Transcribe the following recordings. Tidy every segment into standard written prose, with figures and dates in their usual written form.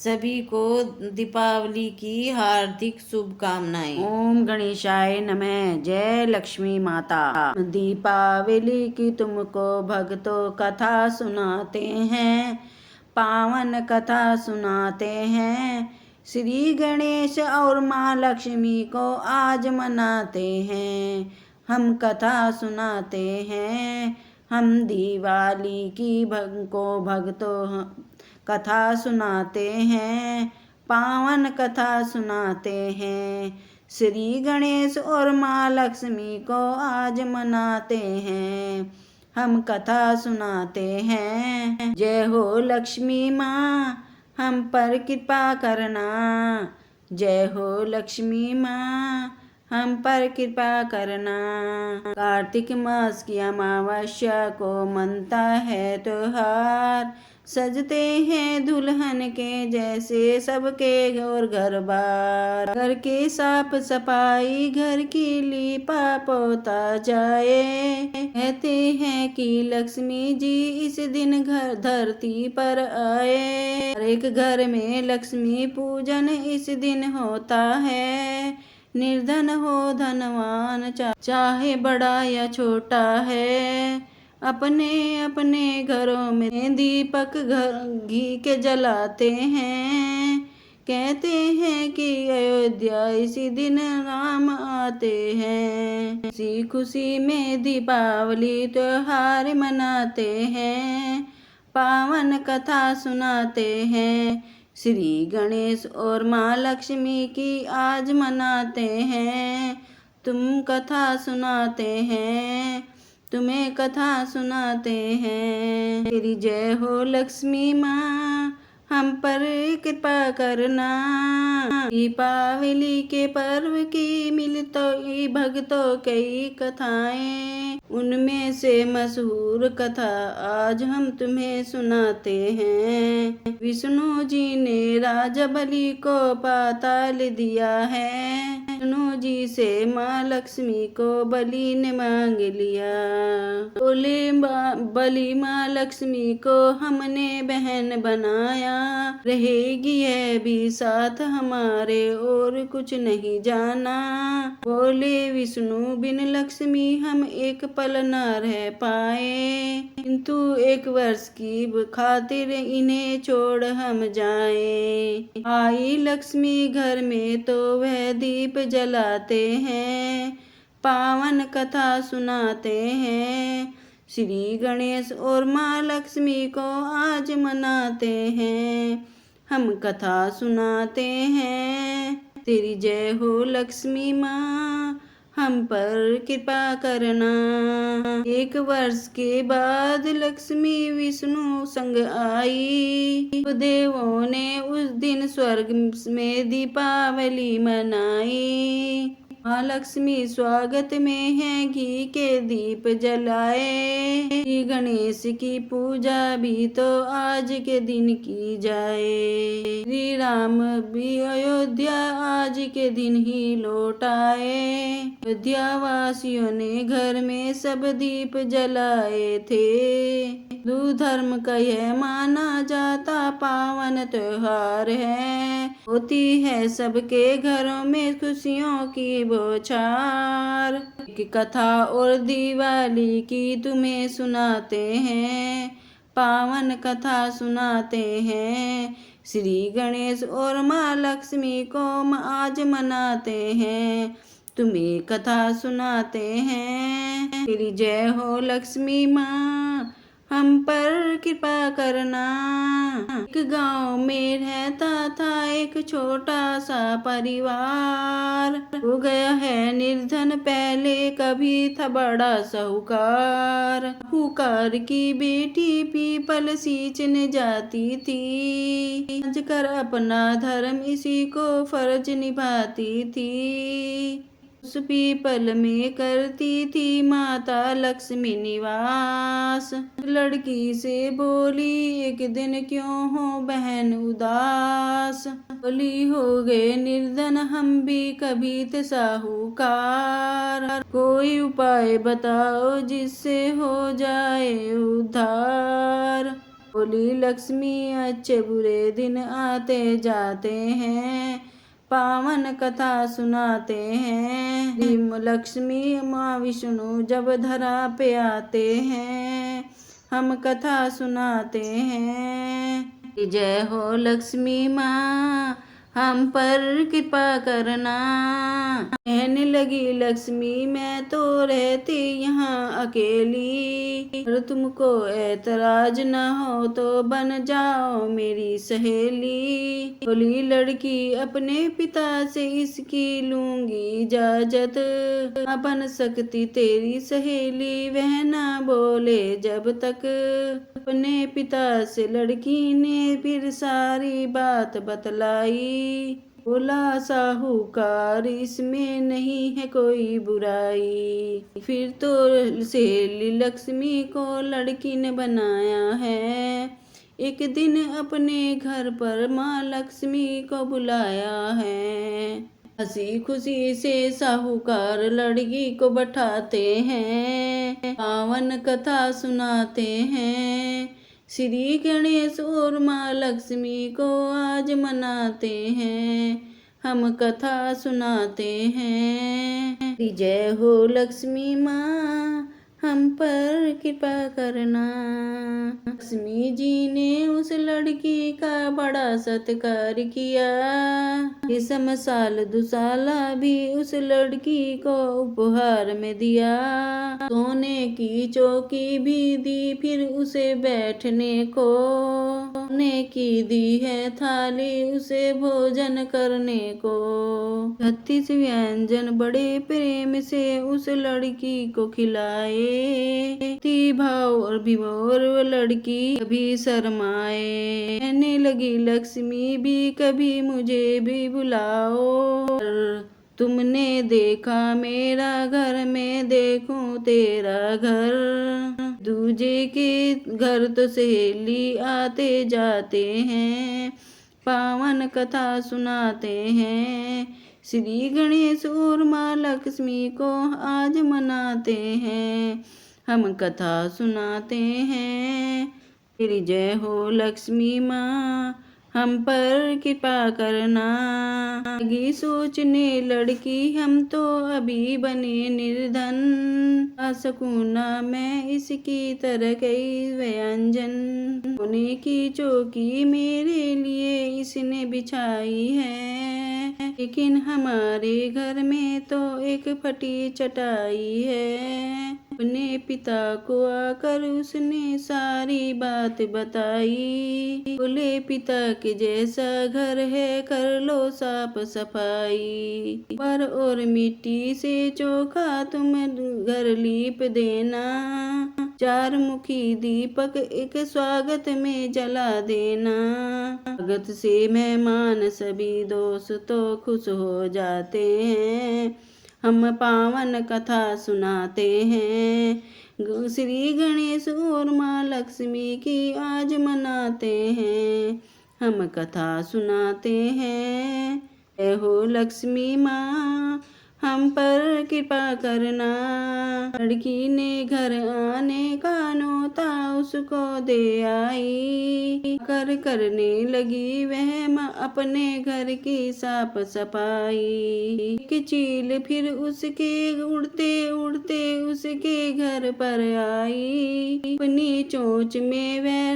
सभी को दीपावली की हार्दिक शुभकामनाएं। ओम गणेशाय नमः। जय लक्ष्मी माता। दीपावली की तुमको भक्तों कथा सुनाते हैं, पावन कथा सुनाते हैं। श्री गणेश और माँ लक्ष्मी को आज मनाते हैं, हम कथा सुनाते हैं। हम दिवाली की भक्तों कथा सुनाते हैं, पावन कथा सुनाते हैं। श्री गणेश और माँ लक्ष्मी को आज मनाते हैं, हम कथा सुनाते हैं। जय हो लक्ष्मी माँ, हम पर कृपा करना। जय हो लक्ष्मी माँ, हम पर कृपा करना। कार्तिक मास की अमावस्या को मनता है त्योहार, सजते हैं दुल्हन के जैसे सबके और घर बार। घर के साफ सफाई, घर की लीपा पोता जाए। कहते हैं कि लक्ष्मी जी इस दिन घर धरती पर आए। हर एक घर में लक्ष्मी पूजन इस दिन होता है। निर्धन हो धनवान चाहे बड़ा या छोटा है, अपने अपने घरों में दीपक घी के जलाते हैं। कहते हैं कि अयोध्या इसी दिन राम आते हैं। इसी खुशी में दीपावली त्योहार मनाते हैं, पावन कथा सुनाते हैं। श्री गणेश और माँ लक्ष्मी की आज मनाते हैं, तुम कथा सुनाते हैं, तुम्हें कथा सुनाते हैं। तेरी जय हो लक्ष्मी माँ, हम पर कृपा करना। दीपावली के पर्व की मिलती भक्तों कई कथाएं, उनमें से मशहूर कथा आज हम तुम्हें सुनाते हैं। विष्णु जी ने राजा बलि को पाताल दिया है, विष्णु जी से माँ लक्ष्मी को बलि ने मांग लिया। बोले बलि माँ लक्ष्मी को हमने बहन बनाया, रहेगी यह भी साथ हमारे और कुछ नहीं जाना। बोले विष्णु बिन लक्ष्मी हम एक पल न रह पाए, किंतु एक वर्ष की खातिर इन्हें छोड़ हम जाए। आई लक्ष्मी घर में तो वह दीप जलाते हैं, पावन कथा सुनाते हैं। श्री गणेश और माँ लक्ष्मी को आज मनाते हैं, हम कथा सुनाते हैं। तेरी जय हो लक्ष्मी माँ, हम पर कृपा करना। एक वर्ष के बाद लक्ष्मी विष्णु संग आई, देवों ने उस दिन स्वर्ग में दीपावली मनाई। माँ लक्ष्मी स्वागत में है घी के दीप जलाए। श्री गणेश की पूजा भी तो आज के दिन की जाए। श्री राम भी अयोध्या आज के दिन ही लौट आए। अयोध्या वासियों ने घर में सब दीप जलाए थे। हिंदू धर्म का यह माना जाता पावन त्योहार है, होती है सबके घरों में खुशियों की बौछार। एक कथा और दिवाली की तुम्हें सुनाते हैं, पावन कथा सुनाते हैं। श्री गणेश और माँ लक्ष्मी को आज मनाते हैं, तुम्हें कथा सुनाते हैं। तेरी जय हो लक्ष्मी माँ, हम पर कृपा करना। एक गांव में रहता था एक छोटा सा परिवार, हो गया है निर्धन पहले कभी था बड़ा साहूकार। साहूकार की बेटी पीपल सींचने जाती थी, आज कर अपना धर्म इसी को फर्ज निभाती थी। उस पीपल में करती थी माता लक्ष्मी निवास। लड़की से बोली एक दिन क्यों हो बहन उदास, बोली हो गए निर्धन हम भी कभी थे साहूकार। कोई उपाय बताओ जिससे हो जाए उद्धार। बोली लक्ष्मी अच्छे बुरे दिन आते जाते हैं, पावन कथा सुनाते हैं। लक्ष्मी माँ विष्णु जब धरा पे आते हैं, हम कथा सुनाते हैं। जय हो लक्ष्मी माँ, हम पर कृपा करना। कहने लगी लक्ष्मी मैं तो रहती यहाँ अकेली, और तुमको ऐतराज न हो तो बन जाओ मेरी सहेली। बोली लड़की अपने पिता से इसकी लूंगी इजाजत, न बन सकती तेरी सहेली वह ना बोले जब तक। अपने पिता से लड़की ने फिर सारी बात बतलाई। बोला साहूकार इसमें नहीं है कोई बुराई। फिर तो सहेली लक्ष्मी को लड़की ने बनाया है। एक दिन अपने घर पर माँ लक्ष्मी को बुलाया है। हंसी खुशी से साहूकार लड़की को बैठाते हैं, पावन कथा सुनाते हैं। श्री गणेश और माँ लक्ष्मी को आज मनाते हैं, हम कथा सुनाते हैं। जय हो लक्ष्मी माँ, हम पर कृपा करना। लक्ष्मी जी ने उस लड़की का बड़ा सत्कार किया। इसम साल दुसाला भी उस लड़की को उपहार में दिया। सोने की चौकी भी दी फिर उसे बैठने को। सोने की दी है थाली उसे भोजन करने को। 36 व्यंजन बड़े प्रेम से उस लड़की को खिलाए। ती भाव और विभोर वो लड़की कभी शर्माए। कहने लगी लक्ष्मी भी कभी मुझे भी बुलाओ। तुमने देखा मेरा घर, मैं देखूं तेरा घर। दूजे के घर तो सहेली आते जाते हैं, पावन कथा सुनाते हैं। श्री गणेश और माँ लक्ष्मी को आज मनाते हैं, हम कथा सुनाते हैं। तेरी जय हो लक्ष्मी माँ, हम पर कृपा करना। लगी सोचने लड़की हम तो अभी बने निर्धन, आ सकूं ना मैं इसकी तरह कई व्यंजन। सोने की चौकी मेरे लिए इसने बिछाई है, लेकिन हमारे घर में तो एक फटी चटाई है। अपने पिता को आकर उसने सारी बात बताई। बोले पिता के जैसा घर है कर लो साफ सफाई। पर और मिट्टी से चोखा तुम घर लीप देना। 4 मुखी दीपक एक स्वागत में जला देना। स्वागत से मेहमान सभी दोस्तों खुश हो जाते हैं, हम पावन कथा सुनाते हैं। श्री गणेश और माँ लक्ष्मी की आज मनाते हैं, हम कथा सुनाते हैं। जय हो लक्ष्मी माँ, हम पर कृपा करना। लड़की ने घर आने का न्योता उसको दे आई। करने लगी वह माँ अपने घर की साफ सफाई। कि चील फिर उसके उड़ते उड़ते उसके घर पर आई। अपनी चोंच में वह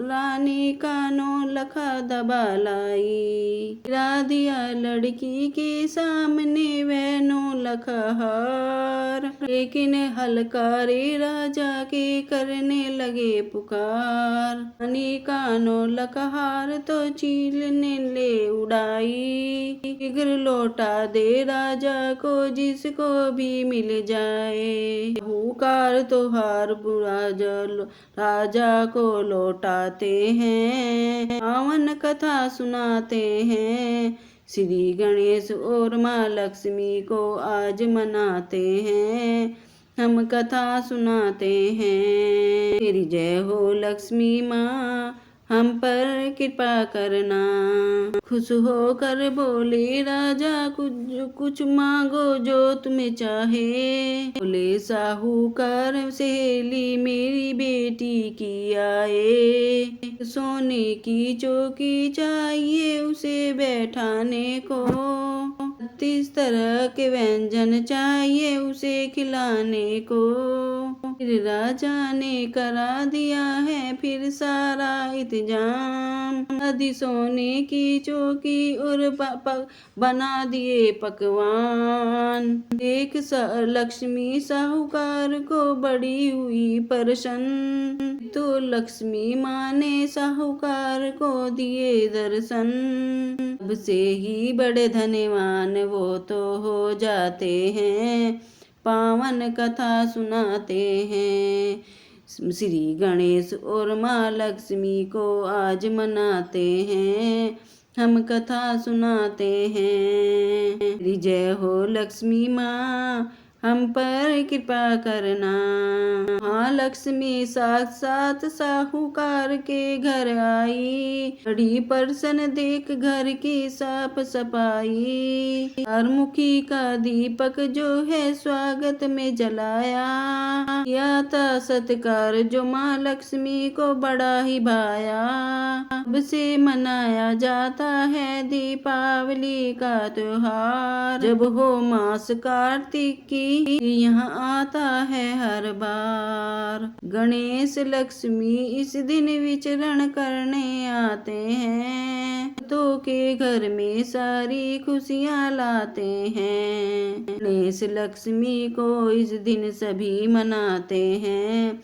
रानी का नौ लखा दबा लाई। गिरा दिया लड़की के सामने वह नौ लखा हार। लेकिन हलकारी राजा के करने लगे पुकार। रानी का नौ लखा हार तो चील ने ले उड़ाई। शीघ्र लौटा दे राजा को जिसको भी मिल जाए। साहूकार तो हार राजा को लौटाते हैं, पावन कथा सुनाते हैं। श्री गणेश और माँ लक्ष्मी को आज मनाते हैं, हम कथा सुनाते हैं। तेरी जय हो लक्ष्मी माँ, हम पर कृपा करना। खुश होकर बोले राजा, कुछ कुछ मांगो जो तुम्हें चाहे। बोले साहूकार, सहेली मेरी बेटी की आए। सोने की चौकी चाहिए उसे बैठाने को। 36 तरह के व्यंजन चाहिए उसे खिलाने को। फिर राजा ने करा दिया है फिर सारा इंतजाम। आधी सोने की चौकी और बना दिए पकवान। एक लक्ष्मी साहूकार को बड़ी हुई प्रसन्न, तो लक्ष्मी माँ ने साहूकार को दिए दर्शन। अब से ही बड़े धनवान वो तो हो जाते हैं, पावन कथा सुनाते हैं। श्री गणेश और माँ लक्ष्मी को आज मनाते हैं, हम कथा सुनाते हैं। जय हो लक्ष्मी माँ, हम पर कृपा करना। माँ लक्ष्मी साक्षात साहूकार के घर आई, बड़ी प्रसन्न देख घर की साफ सफाई। हरमुखी का दीपक जो है स्वागत में जलाया, या था सत्कार जो माँ लक्ष्मी को बड़ा ही भाया। अब से मनाया जाता है दीपावली का त्योहार, जब हो मास कार्तिक की यहाँ आता है हर बार। गणेश लक्ष्मी इस दिन विचरण करने आते हैं, तो के घर में सारी खुशियाँ लाते हैं। गणेश लक्ष्मी को इस दिन सभी मनाते हैं,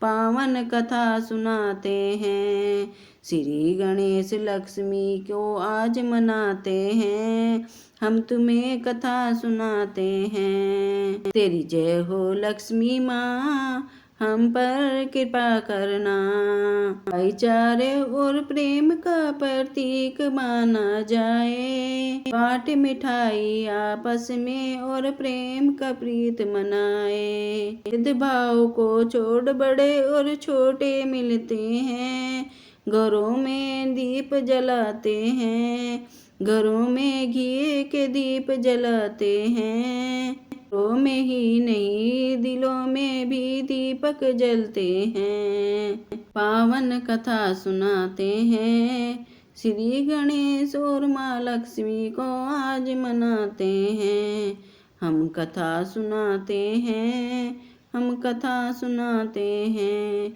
पावन कथा सुनाते हैं। श्री गणेश लक्ष्मी को आज मनाते हैं, हम तुम्हें कथा सुनाते हैं। तेरी जय हो लक्ष्मी माँ, हम पर कृपा करना। भाईचारे और प्रेम का प्रतीक माना जाए, बाँट मिठाई आपस में और प्रेम का प्रीत मनाए। भेदभाव को छोड़ बड़े और छोटे मिलते हैं, घरों में दीप जलाते हैं, घरों में घी के दीप जलाते हैं। घरों में ही नहीं दिलों में भी दीपक जलते हैं, पावन कथा सुनाते हैं। श्री गणेश और माँ लक्ष्मी को आज मनाते हैं, हम कथा सुनाते हैं, हम कथा सुनाते हैं।